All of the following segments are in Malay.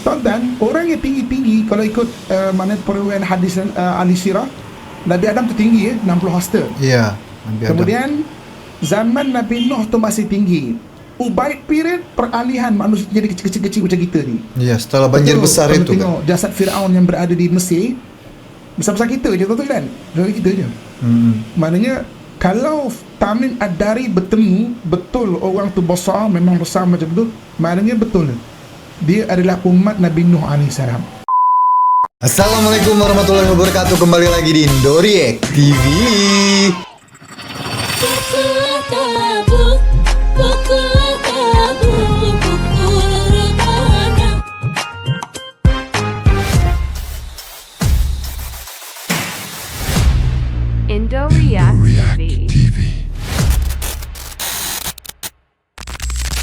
Tuan-tuan, orang yang tinggi-tinggi kalau ikut mana periwayatan hadis ahli sirah, Nabi Adam tu tinggi 60 hasta. Iya, Nabi Adam. Kemudian zaman Nabi Nuh tu masih tinggi. Ubaid period peralihan manusia jadi kecil-kecil macam kita ni. Iya, setelah banjir Betul, besar kalau itu tengok jasad Firaun yang berada di Mesir, besar-besar kita je, betul kan? Dari kita je. Maknanya kalau Tamim Ad-Dari bertemu betul orang tu besar, memang besar macam tu, maknanya betul dia adalah umat Nabi Nuh AS. Assalamualaikum warahmatullahi wabarakatuh. Kembali lagi di Indoriek TV. Indoriek TV.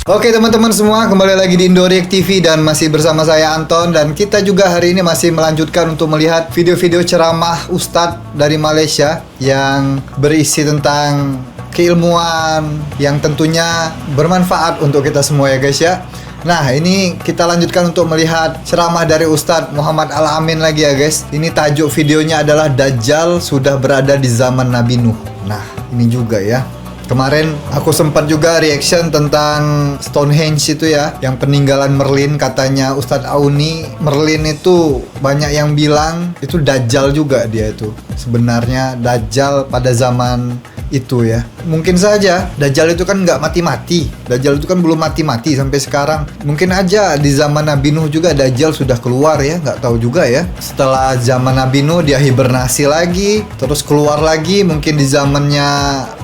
Oke teman-teman semua, kembali lagi di Indoriek TV dan masih bersama saya Anton. Dan kita juga hari ini masih melanjutkan untuk melihat video-video ceramah Ustadz dari Malaysia yang berisi tentang keilmuan yang tentunya bermanfaat untuk kita semua ya guys ya. Nah ini kita lanjutkan untuk melihat ceramah dari Ustadz Muhammad Al-Amin lagi ya guys. Ini tajuk videonya adalah Dajjal sudah berada di zaman Nabi Nuh. Nah ini juga ya, kemarin aku sempat juga reaction tentang Stonehenge itu ya, yang peninggalan Merlin. Katanya Ustadz Auni, Merlin itu banyak yang bilang itu Dajjal juga dia itu. Sebenarnya Dajjal pada zaman itu ya. Mungkin saja Dajjal itu kan nggak mati-mati. Dajjal itu kan belum mati-mati sampai sekarang. Mungkin aja di zaman Nabi Nuh juga Dajjal sudah keluar ya, nggak tahu juga ya. Setelah zaman Nabi Nuh dia hibernasi lagi, terus keluar lagi. Mungkin di zamannya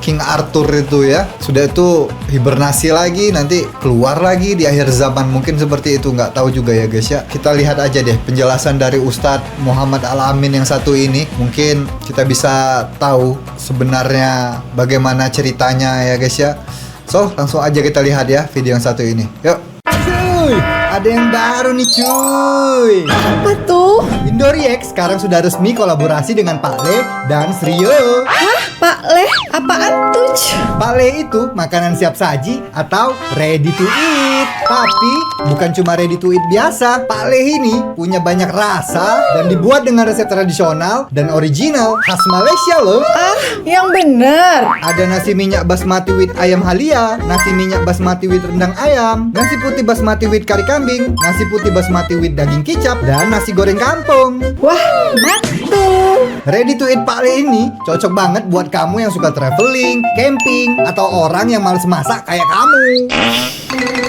King Arthur itu ya, sudah itu hibernasi lagi, nanti keluar lagi di akhir zaman. Mungkin seperti itu, nggak tahu juga ya guys ya. Kita lihat aja deh penjelasan dari Ustadz Muhammad Al-Amin yang satu ini. Mungkin kita bisa tahu sebenarnya bagaimana ceritanya ya guys ya. So langsung aja kita lihat ya video yang satu ini. Yuk. Cuy, ada yang baru nih cuy. Apa tuh? Indoriek sekarang sudah resmi kolaborasi dengan Pak Le dan Srio. Hah? Pak Leh? Apaan tuh? Pak Le itu makanan siap saji atau ready to eat. Tapi bukan cuma ready to eat biasa. Pak Le ini punya banyak rasa dan dibuat dengan resep tradisional dan original khas Malaysia loh. Ah, yang bener. Ada nasi minyak basmati with ayam halia, nasi minyak basmati with rendang ayam, nasi putih basmati with kari kambing, nasi putih basmati with daging kicap, dan nasi goreng kampung. Wah, mantul. Ready to eat Pak Le ini cocok banget buat kamu yang suka traveling, camping, atau orang yang males masak kayak kamu.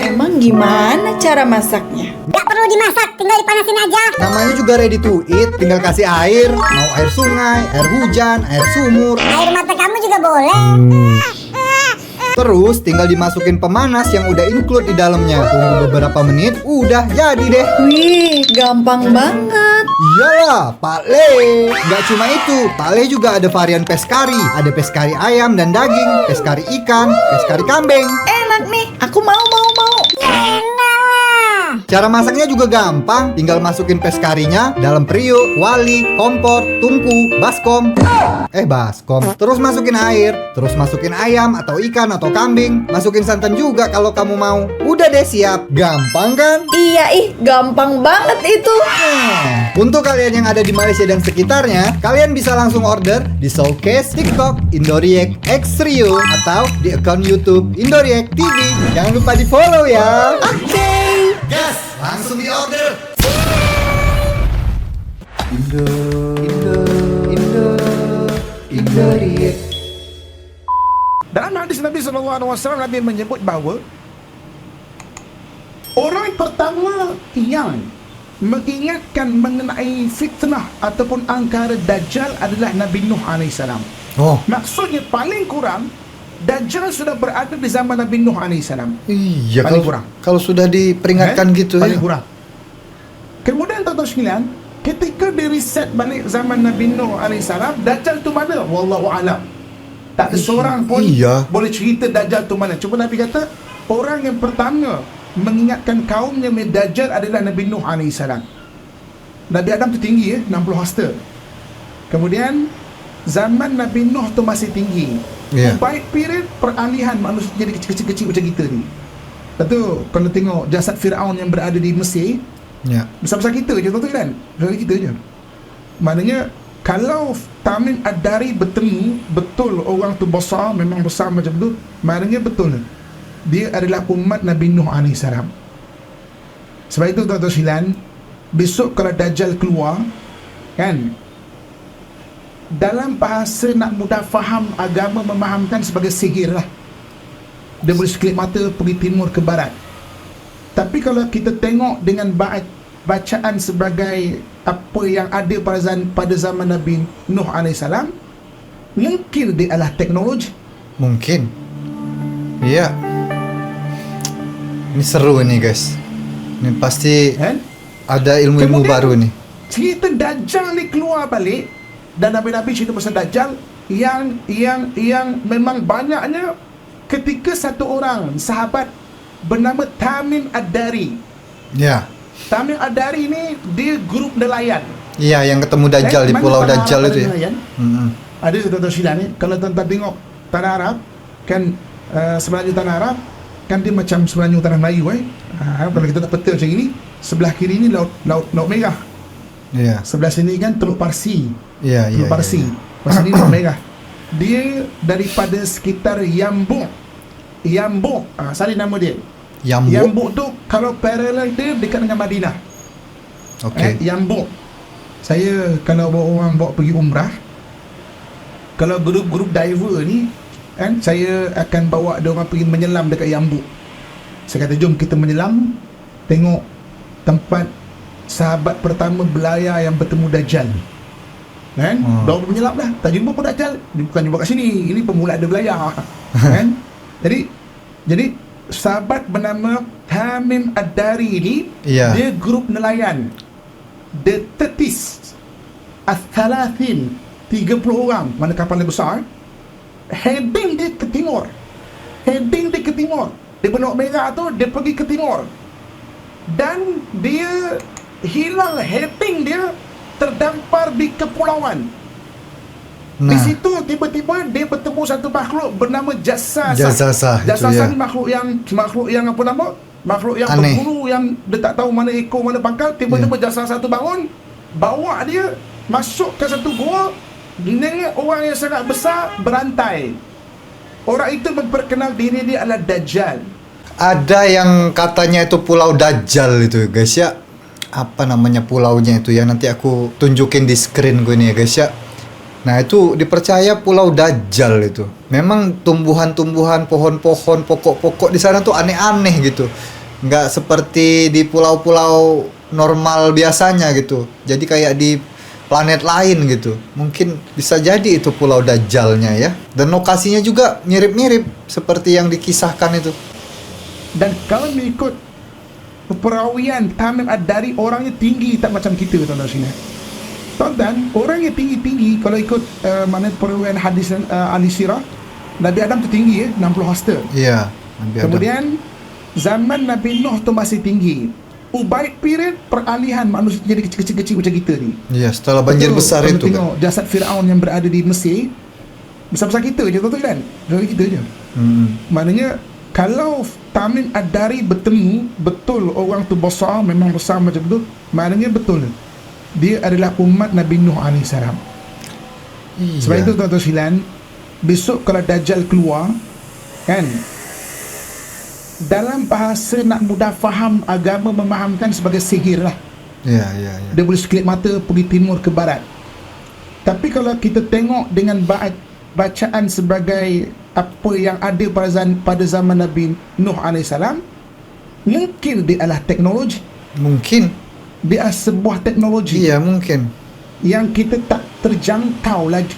Emang gimana cara masaknya? Gak perlu dimasak, tinggal dipanasin aja. Namanya juga ready to eat, tinggal kasih air, mau air sungai, air hujan, air sumur. Air mata kamu juga boleh. Terus tinggal dimasukin pemanas yang udah include di dalamnya. Tunggu beberapa menit, udah jadi deh. Wih, gampang banget. Iyalah, Pak Le. Gak cuma itu, Pak Le juga ada varian peskari. Ada peskari ayam dan daging, peskari ikan, peskari kambing. Enak nih, aku mau. Cara masaknya juga gampang, tinggal masukin peskarinya dalam periuk, kuali, kompor, tungku, baskom. Baskom. Terus masukin air, terus masukin ayam atau ikan atau kambing. Masukin santan juga kalau kamu mau. Udah deh siap. Gampang kan? Iya gampang banget itu. Untuk kalian yang ada di Malaysia dan sekitarnya, kalian bisa langsung order di showcase TikTok Indoriek X Rio atau di akun YouTube Indoriek TV. Jangan lupa di follow ya. Oke. Gas, langsung di order. Indoriek. Dalam hadis Nabi SAW, Nabi menyebut bahawa orang pertama yang mengingatkan mengenai fitnah ataupun angkara Dajjal adalah Nabi Nuh AS. Oh, Maksudnya paling kurang Dajjal sudah berada di zaman Nabi Nuh AS. iya Paling kurang. kalau sudah diperingatkan gitu ya. Paling kurang. Kemudian tuan-tuan sekalian, ketika diriset balik zaman Nabi Nuh AS, Dajjal tu mana? Wallahu a'lam. Tak ada seorang pun boleh cerita Dajjal tu mana. Cuma Nabi kata orang yang pertama mengingatkan kaumnya Dajjal adalah Nabi Nuh AS. Nabi Adam tu tinggi 60 hasta. Kemudian zaman Nabi Nuh tu masih tinggi. Ubaid period peralihan manusia jadi kecil-kecil macam kita ni. Lepas tu kalau tengok jasad Firaun yang berada di Mesir, Ya. Besar-besar kita je tuan-tuan kan. Besar kita je. Maknanya kalau Tamim Ad-Dari bertemu betul orang tu besar, memang besar macam tu, maknanya betul dia adalah umat Nabi Nuh AS. Sebab itu tuan-tuan sekalian, besok kalau Dajjal keluar kan, dalam bahasa nak mudah faham agama memahamkan sebagai sihir lah. Dia boleh sekelip mata pergi timur ke barat. Tapi kalau kita tengok dengan bacaan sebagai apa yang ada pada zaman Nabi Nuh AS, mungkin dia adalah teknologi. Mungkin. Iya. Ini seru ini guys. Ini pasti Kan? ada ilmu-ilmu Kemudian, baru nih. cerita Dajjal ni keluar balik, dan Nabi-Nabi cerita pasal Dajjal yang memang banyaknya ketika satu orang sahabat bernama Tamim Ad-Dari. Ya. Tamim Ad-Dari ni dia grup nelayan. Iya, yang ketemu Dajjal di Mana Pulau tanah Dajjal Arab itu ya. ada nelayan? Ada tuan-tuan sekalian ni, kalau tuan-tuan tengok tanah Arab kan, sebenarnya tanah Arab kan dia macam sebenarnya tanah Melayu kalau kita tak peta macam ini, sebelah kiri ni laut merah, Iya. sebelah sini kan Teluk Parsi. Iya, iya. Teluk Parsi. Pasal ni laut merah. Dia daripada sekitar Yambuk. Sorry nama dia. Yambuk. Yambuk tu kalau parallel dia dekat dengan Madinah. Okey. Yambuk. Saya kalau bawa orang bawa pergi umrah, kalau grup diver ni kan, saya akan bawa dia orang pergi menyelam dekat Yambuk. Saya kata jom kita menyelam, tengok tempat sahabat pertama belayar yang bertemu Dajjal. Kan? Dia orang menyelam dah, tak jumpa pun Dajjal. Dia bukan jumpa kat sini, ini pemula dia belayar. Kan? Jadi sahabat bernama Tamim Ad-Dari ni, Iya. dia grup nelayan. The Tetis Al-Thalathin, 30 orang, mana kapal yang besar. Heading dia ke timur. Dia benuk merah tu, dia pergi ke timur. Dan dia hilang heading dia, terdampar di kepulauan. Di situ tiba-tiba dia bertemu satu makhluk bernama Jassasah. Jassasah, itu Jassasah ya. ni makhluk yang apa nama? Makhluk yang Aneh. berbulu, yang dia tak tahu mana ekor mana pangkal. Tiba-tiba Jassasah tu bangun, bawa dia masuk ke satu gua, nengok orang yang sangat besar berantai. Orang itu memperkenal diri dia adalah Dajjal. Ada yang katanya itu Pulau Dajjal itu guys ya. Apa namanya pulaunya itu ya, nanti aku tunjukin di screen gue nih ya guys ya. Nah itu dipercaya Pulau Dajjal itu. Memang tumbuhan-tumbuhan, pohon-pohon, pokok-pokok di sana tuh aneh-aneh gitu. Nggak seperti di pulau-pulau normal biasanya gitu. Jadi kayak di planet lain gitu. Mungkin bisa jadi itu Pulau Dajjalnya ya. Dan lokasinya juga mirip-mirip seperti yang dikisahkan itu. Dan kalau mengikut perawian Tamim Ad-Dari, orangnya tinggi tak macam kita tuan-tuan sini. Tuan-tuan, orang yang tinggi-tinggi kalau ikut mana perawian hadis ahli sirah, Nabi Adam tu tinggi 60 hasta. Iya, Nabi Adam. Kemudian zaman Nabi Nuh tu masih tinggi. Ubaid period peralihan manusia jadi kecil-kecil macam kita ni. Iya, setelah banjir Betul, besar kalau itu tengok kan. jasad Firaun yang berada di Mesir, besar-besar kita je tuan-tuan kan. Besar kita je. Maknanya kalau Tamim Ad-Dari bertemu betul orang tu besar, memang besar macam tu, maknanya betul dia adalah umat Nabi Nuh AS. Iya. Sebab itu tuan-tuan sekalian, besok kalau Dajjal keluar kan, dalam bahasa nak mudah faham agama memahamkan sebagai sihir lah. Iya, iya, iya. Dia boleh sekelip mata pergi timur ke barat. Tapi kalau kita tengok dengan bacaan sebagai apa yang ada pada zaman Nabi Nuh AS, mungkin dia adalah teknologi. Mungkin. Dia adalah sebuah teknologi Iya, mungkin. yang kita tak terjangkau lagi.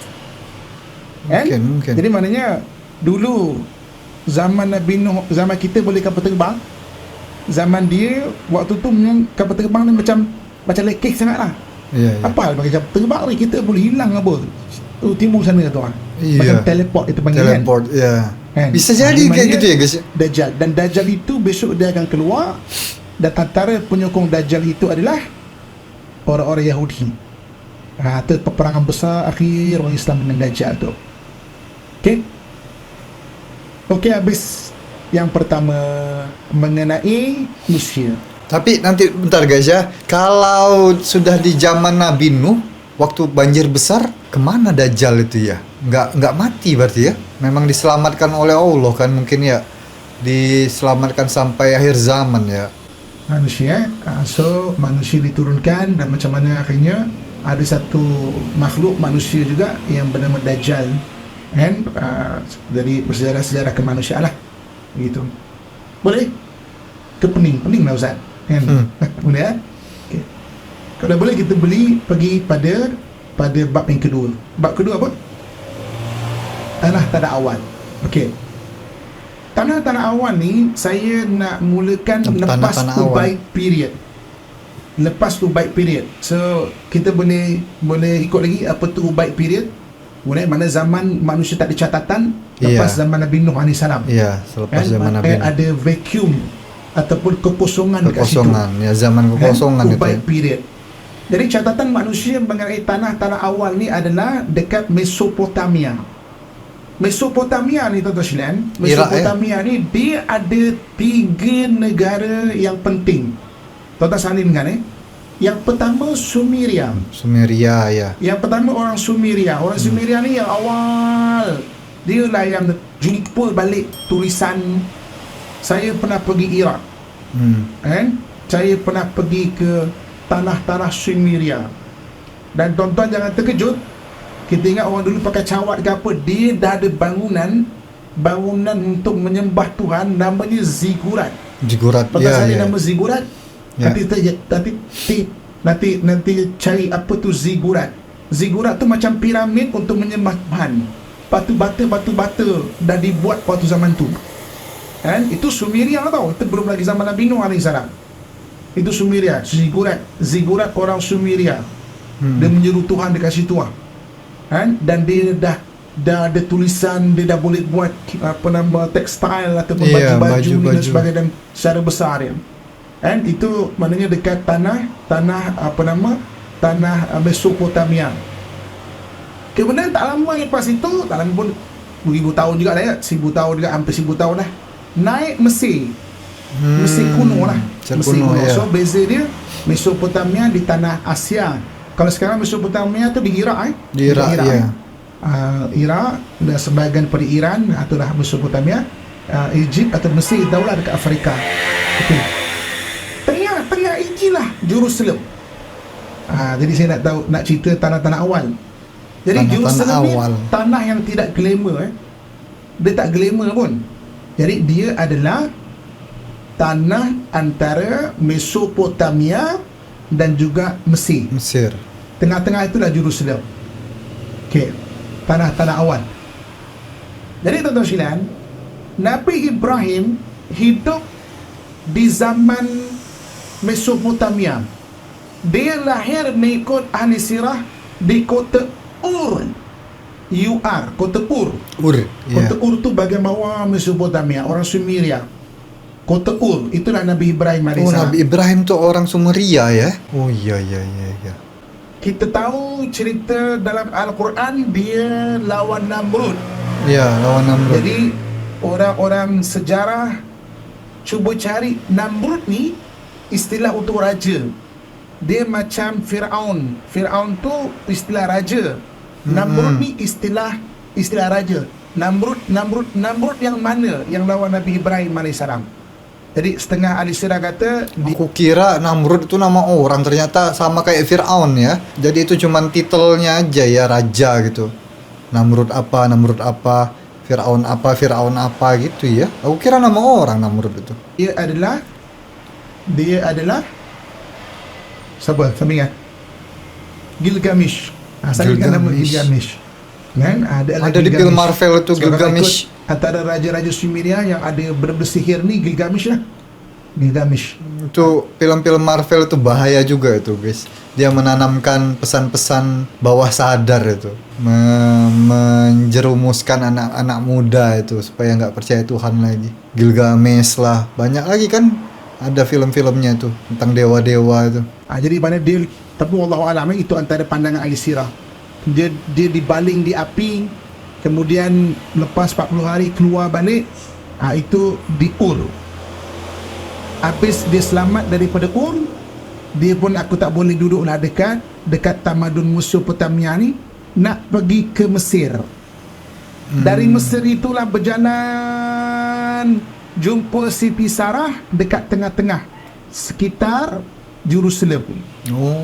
Kan? Mungkin. Jadi maknanya dulu zaman Nabi Nuh, zaman kita boleh kapal terbang. Zaman dia waktu tu memang kapal terbang ni macam lekeh sangat lah. Iya, iya. Apa pakai kapal terbang ni kita boleh hilang apa timur sana tu Iya. macam teleport itu panggil Teleport, iya. kan? Bisa jadi kayak Maknanya gitu ya guys. Dajjal, dan Dajjal itu besok dia akan keluar, dan antara penyokong Dajjal itu adalah orang-orang Yahudi. Itu peperangan besar akhir orang Islam dengan Dajjal tu. Okey, habis yang pertama mengenai manusia. Tapi nanti bentar guys ya, kalau sudah di zaman Nabi Nuh, waktu banjir besar, kemana Dajjal itu ya? Nggak mati berarti ya? Memang diselamatkan oleh Allah kan mungkin ya? Diselamatkan sampai akhir zaman ya? Manusia, so manusia diturunkan dan macam mana akhirnya ada satu makhluk manusia juga yang bernama Dajjal, kan? Dari sejarah-sejarah kemanusiaan lah, gitu. Boleh? Pening lah Ustaz, kan? Boleh ya? Okay. Kalau boleh kita pergi pada bab yang kedua. Bab kedua apa? Tanah awal. Okey. Tanah awal ni saya nak mulakan lepas Ubaid period. Lepas Ubaid period. So kita boleh ikut lagi apa tu Ubaid period. Boleh, mana zaman manusia tak ada catatan lepas zaman Nabi Nuh AS. Iya, selepas zaman Nabi Nuh. Ada vacuum ataupun kekosongan dekat situ. Ya, zaman kekosongan itu. Ubaid period. Jadi catatan manusia mengenai tanah awal ni adalah dekat Mesopotamia. Mesopotamia ni tuan-tuan sekalian, Mesopotamia ni dia ada 3 negara yang penting. Tuan-tuan salin kan Yang pertama Sumeria. Sumeria ya. Yang pertama orang Sumeria. Orang Sumeria ni yang awal. Dia lah yang jumpa balik tulisan. Saya pernah pergi Iraq. Kan? Saya pernah pergi ke tanah Sumeria. Dan tuan-tuan jangan terkejut, kita ingat orang dulu pakai cawat ke apa, dia dah ada bangunan untuk menyembah Tuhan, namanya zigurat. Pasal saya nama zigurat. Nanti cari apa tu zigurat. Zigurat tu macam piramid untuk menyembah Tuhan. Batu-bata dah dibuat waktu zaman tu. Kan? Itu Sumeria tau. Itu belum lagi zaman Nabi Nuh AS. Itu Sumeria, Zigurat orang Sumeria. Dia menyeru Tuhan dekat situ lah. Kan? Dan dia dah ada tulisan, dia dah boleh buat tekstil ataupun baju dan sebagainya dan secara besar dia. Kan? Itu maknanya dekat tanah Mesopotamia. Kemudian tak lama lepas itu, tak lama pun 2000 tahun juga lah ya, 1000 tahun juga, hampir 1000 tahun lah, naik Mesir. Mesir kuno lah. Mesir kuno. Ya. So beza dia, Mesopotamia di tanah Asia. Kalau sekarang Mesopotamia tu di Iraq Di Iraq ya. Iraq dan sebahagian pada Iran itulah Mesopotamia. Egypt atau Mesir daulah dekat Afrika. Okey. Tengah ijilah Jerusalem. Jadi saya nak cerita tanah awal. Jadi Jerusalem ni tanah yang tidak glamour. Dia tak glamour pun. Jadi dia adalah tanah antara Mesopotamia dan juga Mesir. Tengah-tengah itulah Jerusalem. Okey. Tanah awal. Jadi tuan-tuan sekalian, Nabi Ibrahim hidup di zaman Mesopotamia. Dia lahir mengikut ahli sirah di kota Ur. Kota Ur. Kota Ur tu bahagian bawah Mesopotamia, orang Sumeria. Kota Ur, itulah Nabi Ibrahim AS. Nabi Ibrahim tu orang Sumeria ya? Oh iya. Kita tahu cerita dalam Al-Quran, dia lawan Namrud. Ya, lawan Namrud. Jadi orang-orang sejarah cuba cari Namrud ni istilah untuk raja. Dia macam Fir'aun. Fir'aun tu istilah raja. Namrud ni istilah raja. Namrud yang mana yang lawan Nabi Ibrahim AS? Jadi setengah ahli sirah kata, aku kira Namrud itu nama orang, ternyata sama kayak Fir'aun ya. Jadi itu cuman titelnya aja ya, raja gitu. Namrud apa, Fir'aun apa gitu ya. Aku kira nama orang Namrud itu. Dia adalah siapa ingat? Gilgamesh. Saya ingat nama Gilgamesh. Kan? Ada di film Marvel itu Gilgamesh. Antara raja-raja Sumeria yang ada benar-benar sihir ni Gilgamesh lah. Gilgamesh. Itu film-film Marvel itu bahaya juga itu guys. Dia menanamkan pesan-pesan bawah sadar itu, menjerumuskan anak-anak muda itu supaya nggak percaya Tuhan lagi. Gilgamesh lah, banyak lagi kan. Ada film-filmnya itu tentang dewa-dewa itu. Jadi mana dia, tapi wallahualam itu antara pandangan ahli sirah. Dia dibaling di api, kemudian lepas 40 hari keluar balik. Itu di Ur. Habis dia selamat daripada Ur, dia pun aku tak boleh duduklah dekat tamadun Mesopotamia ni, nak pergi ke Mesir. Dari Mesir itulah berjalan jumpa Siti Sarah dekat tengah-tengah sekitar Jerusalem.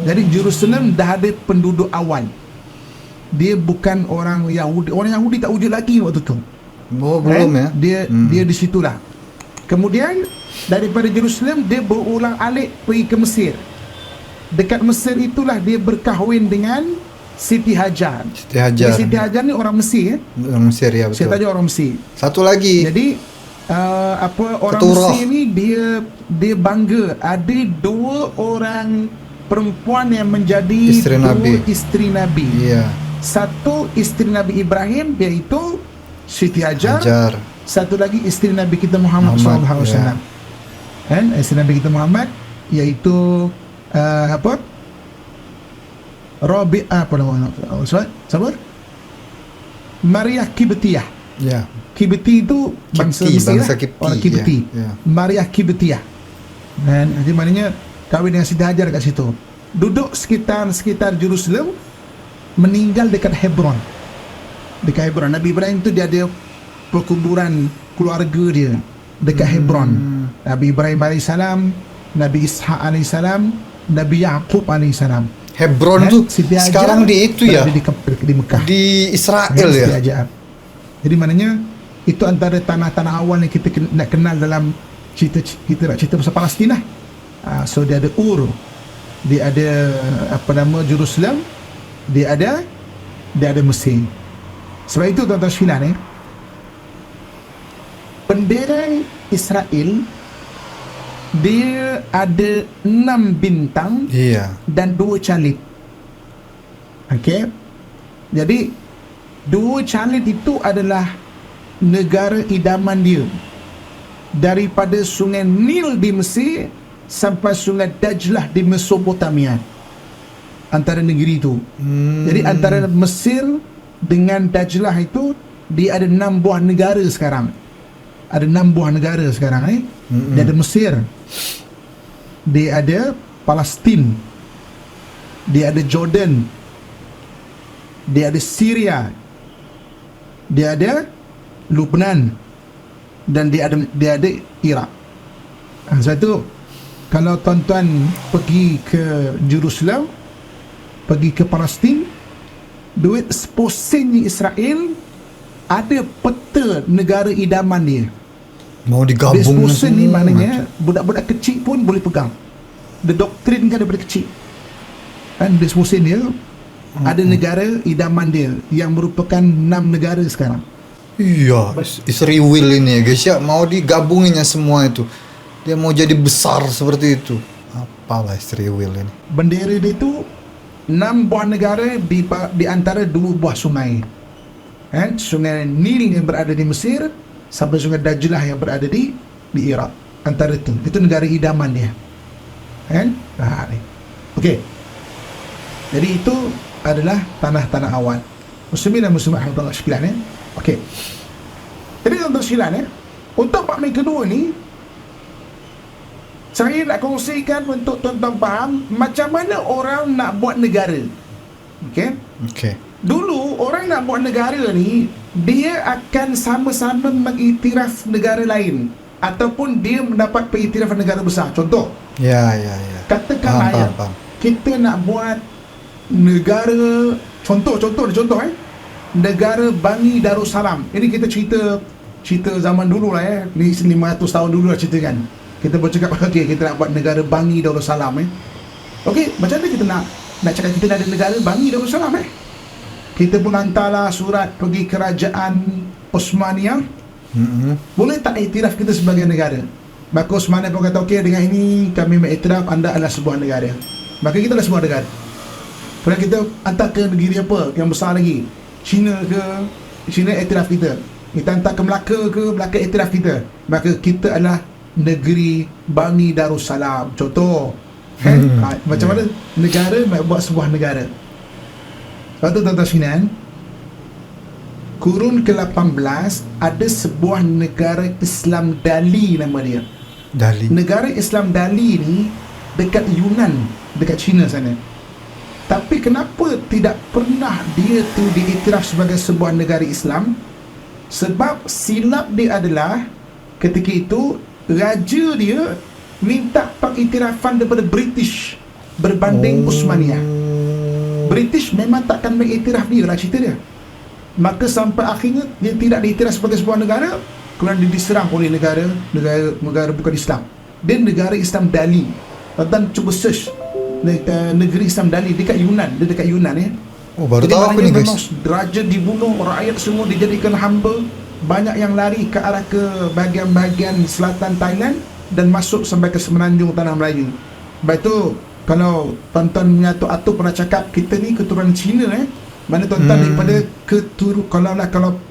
Jadi Jerusalem dah ada penduduk awal. Dia bukan orang Yahudi. Orang Yahudi tak wujud lagi waktu tu. Belum ya. Dia di situlah. Kemudian daripada Jerusalem dia berulang-alik pergi ke Mesir. Dekat Mesir itulah dia berkahwin dengan Siti Hajar. Siti Hajar ni orang Mesir. Orang Mesir ya, betul. Saya tanya orang Mesir. Satu lagi. Jadi orang Keturah. Mesir ni dia bangga ada 2 orang perempuan yang menjadi Isteri Nabi. isteri Nabi. Iya. Satu isteri Nabi Ibrahim iaitu Siti Hajar. Satu lagi isteri Nabi kita Muhammad sallallahu alaihi wasallam. Kan? Isteri Nabi kita Muhammad iaitu apa nama sabar? Maria Kibtiyah. Ya. Kibti itu bangsa bangsa Mesir, Kipti, orang Kibti. ya. Maria Kibtiyah. Dan jadi maknanya kahwin dengan Siti Hajar kat situ. Duduk sekitar Jerusalem, meninggal dekat Hebron. Dekat Hebron. Nabi Ibrahim tu dia ada perkuburan keluarga dia dekat Hebron. Nabi Ibrahim AS, Nabi Ishaq AS, Nabi Yaqub AS. Hebron tu Siti Hajar sekarang di itu ya, di Mekah, di Israel Siti ya. Hajar. Jadi maknanya itu antara tanah-tanah awal yang kita nak kenal dalam kita nak cerita pasal Palestin lah. So dia ada Ur, dia ada Jerusalem, dia ada Mesir. Sebab itu tuan-tuan sekalian, bendera Israel dia ada 6 bintang dan 2 calit. Okey. Jadi 2 calit itu adalah negara idaman dia. Daripada sungai Nil di Mesir sampai sungai Dajlah di Mesopotamia. Antara negeri itu. Jadi antara Mesir dengan Dajlah itu dia ada 6 buah negara sekarang. Ada 6 buah negara sekarang. Dia ada Mesir, dia ada Palestin, dia ada Jordan, dia ada Syria, dia ada Lebanon, dan dia ada Iraq. Sebab itu kalau tuan-tuan pergi ke Jerusalem, pergi ke Palestin, duit seposen Israel ada peta negara idaman dia. Mau digabung Disposen ni maknanya budak-budak kecil pun boleh pegang. The doktrin kan daripada kecil. Dan disposen dia ada negara idaman dia yang merupakan 6 negara sekarang. Iya, Istri Will ini ya guys ya, mau digabunginnya semua itu. Dia mau jadi besar seperti itu. Apalah Istri Will ini. Bendera dia itu 6 buah negara di antara 2 buah sungai. Sungai Nil yang berada di Mesir sampai sungai Dajlah yang berada di Iraq. Antara itu negara idaman dia. Okey. Jadi itu adalah tanah-tanah awal. Muslimin dan muslimat Allah sekalian. Okey. Jadi tuan-tuan sekalian, untuk makna kedua ni saya nak kongsikan untuk tuan-tuan faham macam mana orang nak buat negara. Okey. Dulu orang nak buat negara ni, dia akan sama-sama mengiktiraf negara lain ataupun dia mendapat pengiktirafan negara besar. Contoh, katakanlah kita nak buat negara, contoh negara Bani Darussalam. Ini kita cerita zaman dulu lah ni 500 tahun dulu lah cerita kan. Kita bercakap okey, kita nak buat negara Bani Darussalam okey, macam mana kita nak cakap kita nak ada negara Bani Darussalam kita pun hantarlah surat pergi kerajaan Osmaniyah. Boleh tak iktiraf kita sebagai negara? Maka Osmaniyah pun kata okey, dengan ini kami mengiktiraf anda adalah sebuah negara. Maka kita adalah sebuah negara. Kemudian kita hantar ke negeri apa yang besar lagi, China ke, China iktiraf kita. Kita hantar ke Melaka ke, Melaka iktiraf kita. Maka kita adalah negeri Bani Darussalam. Contoh macam mana negara nak buat sebuah negara. Lepas tu tuan-tuan sekalian, kurun ke-18 ada sebuah negara Islam Dali nama dia. Dali. Negara Islam Dali ni dekat Yunan, dekat China sana. Tapi kenapa tidak pernah dia tu diiktiraf sebagai sebuah negara Islam? Sebab silap dia adalah ketika itu raja dia minta pengiktirafan daripada British berbanding Uthmaniyah. British memang takkan mengiktiraf dia lah cerita dia. Maka sampai akhirnya dia tidak diiktiraf sebagai sebuah negara kerana dia diserang oleh negara bukan Islam. Dia negara Islam Dali. Tuan cuba search negeri Islam Dali dekat Yunan. Dia dekat Yunan ya. Oh, baru Jadi tahu aku ni, memang guys. raja dibunuh, rakyat semua dijadikan hamba. Banyak yang lari ke arah ke bahagian-bahagian selatan Thailand dan masuk sampai ke semenanjung Tanah Melayu. Lepas tu, kalau tuan-tuan menyatu atuk pernah cakap kita ni keturunan Cina mana tuan-tuan daripada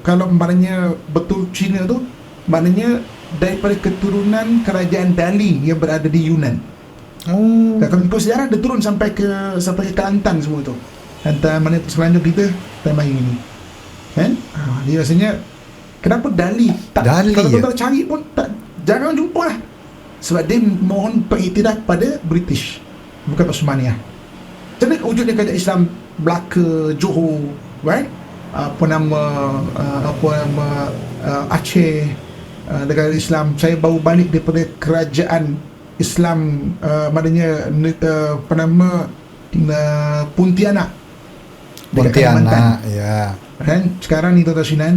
kalau maknanya betul Cina tu, maknanya daripada keturunan kerajaan Dali yang berada di Yunan. Dan kalau ikut sejarah dia turun sampai ke Kelantan semua tu. Antara mana semenanjung kita Tanah Melayu ni. Kan? Dia rasanya kenapa Dali? Dali, kalau ya? tuan cari pun jangan jumpa lah. Sebab dia mohon pengiktiraf pada British, bukan Uthmaniyah. Macam mana wujudnya kerajaan Islam Melaka, Johor, right? Aceh, negara Islam. Saya baru balik daripada kerajaan Islam Pontianak dekat Kalimantan. Ya. Kan sekarang ni tuan-tuan Sinan,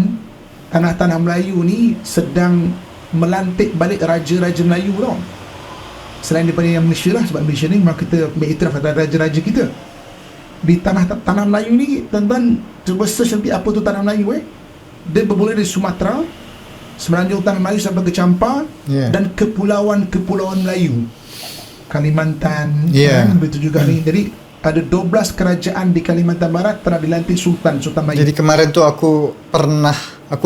tanah-tanah Melayu ni sedang melantik balik raja-raja Melayu tau. Selain daripada yang Malaysia lah, sebab Malaysia ni memang kita mengiktiraf raja-raja kita. Di tanah Melayu ni, tuan-tuan cuba search nanti apa tu tanah Melayu Dia bermula dari Sumatera, semenanjung Tanah Melayu sampai ke Champa, dan kepulauan-kepulauan Melayu, Kalimantan, begitu juga ni. Jadi ada 12 kerajaan di Kalimantan Barat telah dilantik Sultan Melayu. Jadi kemarin tu aku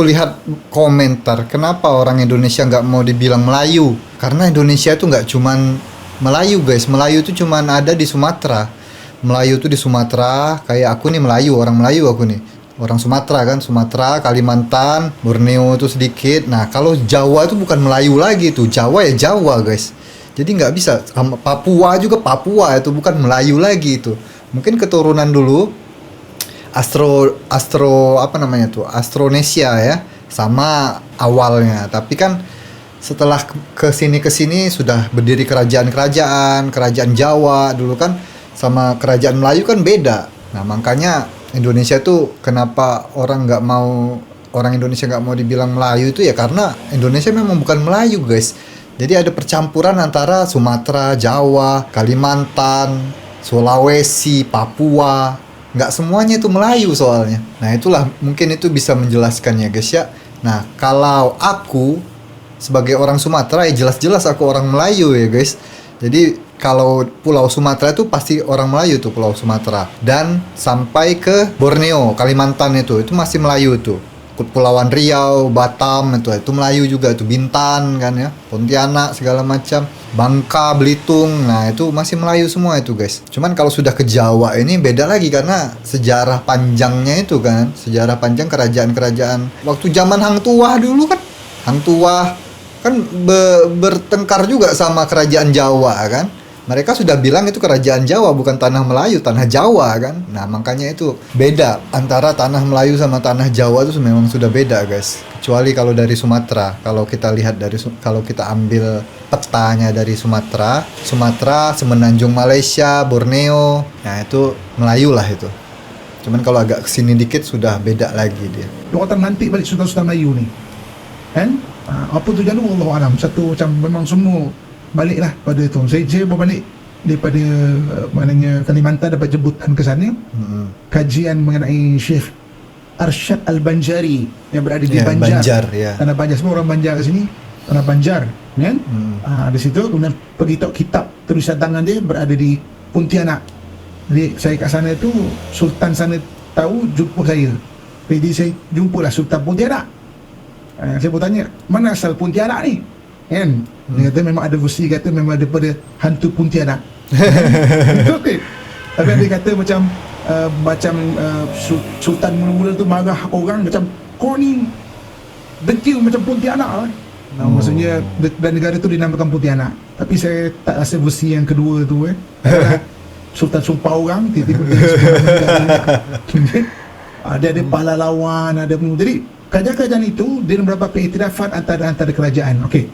lihat komentar kenapa orang Indonesia nggak mau dibilang Melayu, karena Indonesia itu nggak cuman Melayu guys. Melayu itu cuman ada di Sumatera. Melayu itu di Sumatera, kayak aku nih Melayu, orang Melayu aku nih, orang Sumatera kan, Sumatera, Kalimantan, Borneo itu sedikit. Nah kalau Jawa itu bukan Melayu lagi tuh, Jawa ya Jawa guys. Jadi nggak bisa. Papua juga Papua, itu bukan Melayu lagi itu. Mungkin keturunan dulu Astronesia ya, sama awalnya. Tapi kan setelah kesini sudah berdiri kerajaan Jawa dulu kan, sama kerajaan Melayu kan beda. Nah makanya Indonesia tuh kenapa orang Indonesia nggak mau dibilang Melayu itu ya karena Indonesia memang bukan Melayu guys. Jadi ada percampuran antara Sumatera, Jawa, Kalimantan, Sulawesi, Papua. Nggak semuanya itu Melayu soalnya. Nah itulah mungkin itu bisa menjelaskannya guys ya. Nah kalau aku sebagai orang Sumatera ya jelas-jelas aku orang Melayu ya guys. Jadi kalau Pulau Sumatera itu pasti orang Melayu tuh, Pulau Sumatera. Dan sampai ke Borneo, Kalimantan itu masih Melayu tuh. Kepulauan Riau, Batam itu Melayu juga tuh, Bintan kan ya, Pontianak segala macam, Bangka, Belitung. Nah, itu masih Melayu semua itu, guys. Cuman kalau sudah ke Jawa ini beda lagi karena sejarah panjangnya itu kan, sejarah panjang kerajaan-kerajaan waktu zaman Hang Tuah dulu kan. Hang Tuah kan bertengkar juga sama kerajaan Jawa kan. Mereka sudah bilang itu kerajaan Jawa, bukan tanah Melayu, tanah Jawa kan. Nah makanya itu beda antara tanah Melayu sama tanah Jawa itu memang sudah beda guys. Kecuali kalau dari Sumatera, kalau kita lihat kalau kita ambil petanya dari Sumatera, semenanjung Malaysia, Borneo, nah itu Melayu lah itu. Cuman kalau agak kesini dikit sudah beda lagi dia. Orang nanti balik sultan Melayu ni, kan? Apa tujuan tu Allah Alam. Satu macam memang semua baliklah pada itu. Saya berbalik daripada maknanya Kalimantan, dapat jemputan ke sana. Kajian mengenai Syekh Arsyad Al-Banjari yang berada di Banjar. Tanah Banjar, semua orang Banjar ke sini. Tanah Banjar, kan? Di situ kemudian pergi tahu kitab tulisan tangan dia berada di Pontianak. Jadi saya kat sana tu, Sultan sana tahu jumpa saya. Jadi saya jumpalah Sultan Pontianak. Saya pun tanya, mana asal Pontianak ni? Kan? Dia kata memang ada versi kata memang daripada hantu Pontianak. Okay. Tapi dia kata macam Sultan mula-mula tu marah orang macam kau ni degil macam Pontianak lah. Maksudnya dan negara itu dinamakan Pontianak. Tapi saya tak rasa versi yang kedua tu Sultan sumpah orang tiba-tiba ada pahlawan, ada jadi kerajaan itu dia beberapa pengiktirafan antara kerajaan. Okey.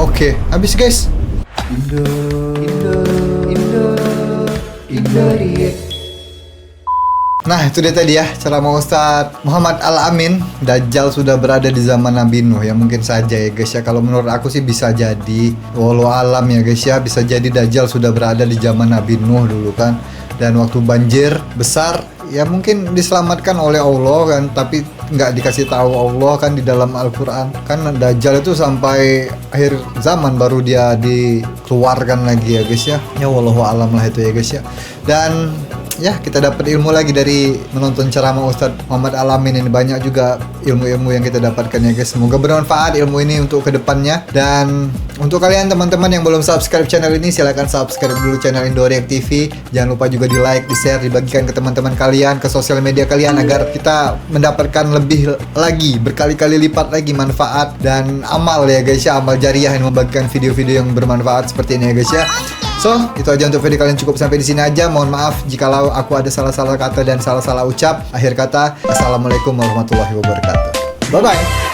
Oke, habis guys. Nah itu dia tadi ya ceramah Ustadz Muhammad Al-Amin. Dajjal sudah berada di zaman Nabi Nuh. Ya mungkin saja ya guys ya. Kalau menurut aku sih bisa jadi, walau alam ya guys ya, bisa jadi Dajjal sudah berada di zaman Nabi Nuh dulu kan. Dan waktu banjir besar ya mungkin diselamatkan oleh Allah kan, tapi nggak dikasih tahu Allah kan di dalam Al-Quran kan. Dajjal itu sampai akhir zaman baru dia dikeluarkan lagi ya guys ya. Ya wallahu alam lah itu ya guys ya. Dan ya kita dapat ilmu lagi dari menonton ceramah Ustadz Muhammad Al-Amin ini. Banyak juga ilmu-ilmu yang kita dapatkan ya guys. Semoga bermanfaat ilmu ini untuk kedepannya. Dan untuk kalian teman-teman yang belum subscribe channel ini, silahkan subscribe dulu channel Indoreact TV. Jangan lupa juga di like, di share, dibagikan ke teman-teman kalian, ke sosial media kalian, agar kita mendapatkan lebih lagi, berkali-kali lipat lagi manfaat dan amal ya guys ya. Amal jariah yang membagikan video-video yang bermanfaat seperti ini ya guys ya. So, itu aja untuk video kalian, cukup sampai di sini aja. Mohon maaf jikalau aku ada salah-salah kata dan salah-salah ucap. Akhir kata, assalamualaikum warahmatullahi wabarakatuh. Bye bye.